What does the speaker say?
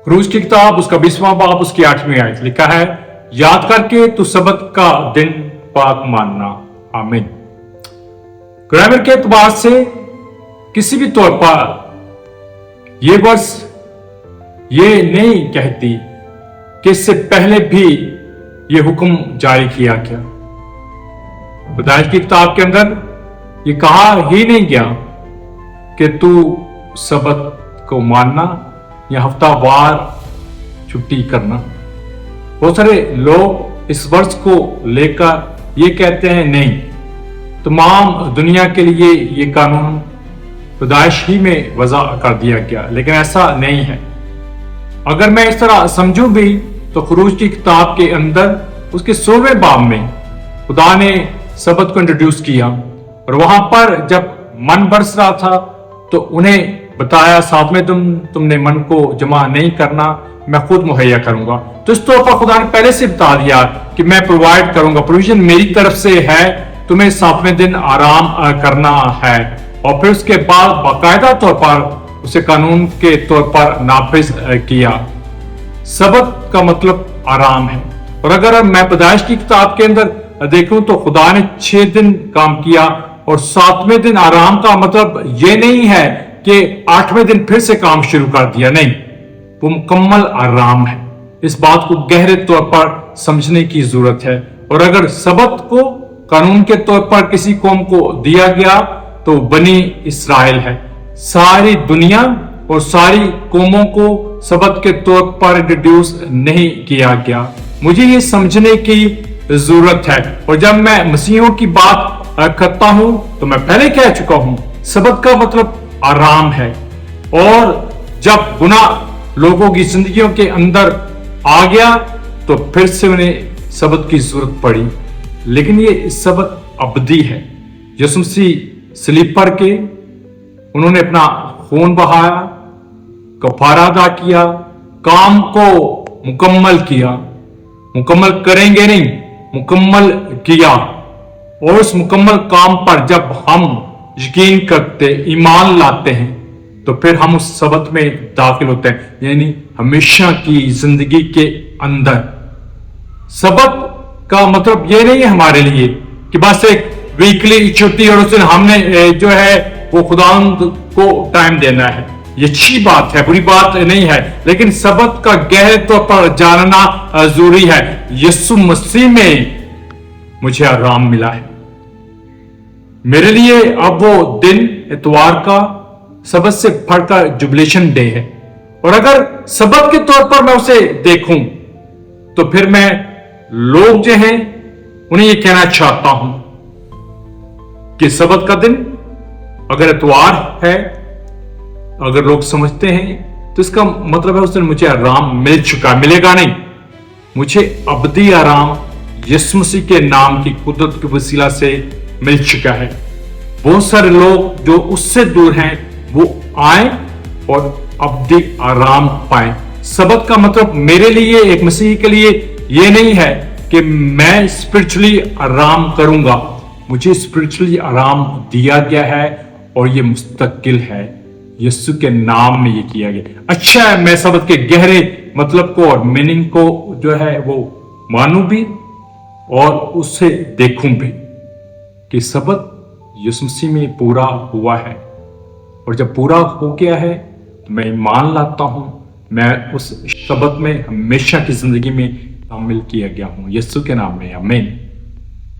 खरूज की किताब उसका 20वां बाब उसकी 8वीं आयत लिखा है, याद करके तू सबत का दिन पाक मानना। आमीन। ग्रामर के एतबार से किसी भी तौर पर ये वर्ष ये नहीं कहती कि इससे पहले भी ये हुक्म जारी किया गया। पैदाइश की किताब के अंदर ये कहा ही नहीं गया कि तू सबत को मानना या हफ्तावार छुट्टी करना। बहुत सारे लोग इस वर्ष को लेकर ये कहते हैं नहीं, तमाम दुनिया के लिए ये कानून पैदाइश ही में वज़ा कर दिया गया, लेकिन ऐसा नहीं है। अगर मैं इस तरह समझूं भी तो खरूज की किताब के अंदर उसके 16वें बाब में खुदा ने सबत को इंट्रोड्यूस किया और वहां पर जब मन बरस रहा था तो उन्हें बताया, 7वें दिन तुमने मन को जमा नहीं करना, मैं खुद मुहैया करूंगा। तो इस तौर पर खुदा ने पहले से बता दिया कि मैं प्रोवाइड करूंगा, प्रोविजन मेरी तरफ से है, तुम्हें 7वें दिन आराम करना है। और फिर उसके बाद बाकायदा तौर पर उसे कानून के तौर पर नाफिज किया। सबत का मतलब आराम है। और अगर मैं पैदाइश की किताब के अंदर देखूं तो खुदा ने 6 दिन काम किया और 7वें दिन आराम का मतलब ये नहीं है कि 8वें दिन फिर से काम शुरू कर दिया, नहीं, वो मुकम्मल आराम है। इस बात को गहरे तौर पर समझने की जरूरत है। और अगर सबत को कानून के तौर पर किसी कौम को दिया गया तो बनी इसराइल है। सारी दुनिया और सारी कौमों को सबत के तौर पर इंट्रोड्यूस नहीं किया गया। मुझे ये समझने की जरूरत है। और जब मैं मसीहों की बात करता हूं तो मैं पहले कह चुका हूं, सबत का मतलब आराम है। और जब गुनाह लोगों की जिंदगियों के अंदर आ गया तो फिर से उन्हें सबत की जरूरत पड़ी, लेकिन ये सबत अबदी है। यीशु मसीह सलीब पर के उन्होंने अपना खून बहाया, कफारा अदा किया, काम को मुकम्मल किया। मुकम्मल करेंगे नहीं, मुकम्मल किया। और उस मुकम्मल काम पर जब हम यकीन करते, ईमान लाते हैं, तो फिर हम उस सबत में दाखिल होते हैं, यानी हमेशा की जिंदगी के अंदर। सबत का मतलब ये नहीं है हमारे लिए कि बस एक वीकली छुट्टी और उस दिन हमने जो है वो खुदावंद को टाइम देना है। ये अच्छी बात है, बुरी बात नहीं है, लेकिन सबत का गहरे तौर पर जानना जरूरी है। यीशु मसीह में मुझे आराम मिला है। मेरे लिए अब वो दिन इतवार का सबत से बढ़कर जुबिलेशन डे है। और अगर सबत के तौर पर मैं उसे देखूं तो फिर मैं लोग जो हैं उन्हें ये कहना चाहता हूं कि सबत का दिन अगर इतवार है, अगर लोग समझते हैं तो इसका मतलब है उस दिन मुझे आराम मिल चुका, मिलेगा नहीं। मुझे अबदी आराम यीशु मसीह के नाम की कुदरत के वसीला से मिल चुका है। बहुत सारे लोग जो उससे दूर हैं वो आए और अबदी आराम पाए। सबत का मतलब मेरे लिए, एक मसीही के लिए ये नहीं है कि मैं स्पिरिचुअली आराम करूंगा। मुझे स्पिरिचुअली आराम दिया गया है और ये मुस्तकिल है। यीशु के नाम में ये किया गया। अच्छा है मैं सबत के गहरे मतलब को और मीनिंग को जो है वो मानूं भी और उससे देखूं भी कि सबत यीशु मसीह में पूरा हुआ है। और जब पूरा हो गया है तो मैं ईमान लाता हूं, मैं उस सबत में हमेशा की जिंदगी में शामिल किया गया हूं। यीशु के नाम में आमीन।